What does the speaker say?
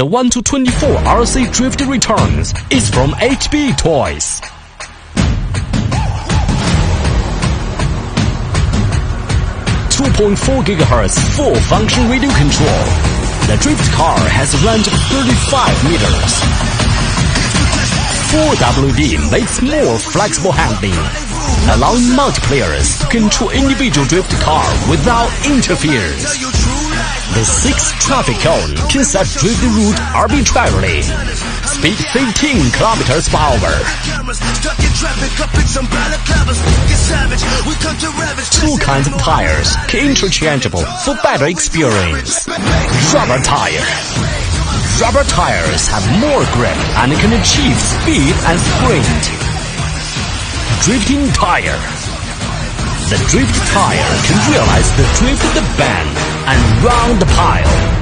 The 1-24 RC Drift Returns is from HB Toys. .4 GHz full-function radio control. The drift car has a range of 35 meters. 4WD makes more flexible handling, allowing multiplayers to control individual drift car without interference. The 6 traffic cone can set drift route arbitrarily. Speed 15 kilometers per hour. 2 kinds of tires, interchangeable for better experience. Rubber tire. Rubber tires have more grip and can achieve speed and sprint. Drifting tire. The drift tire can realize the drift of the bend and round the pile.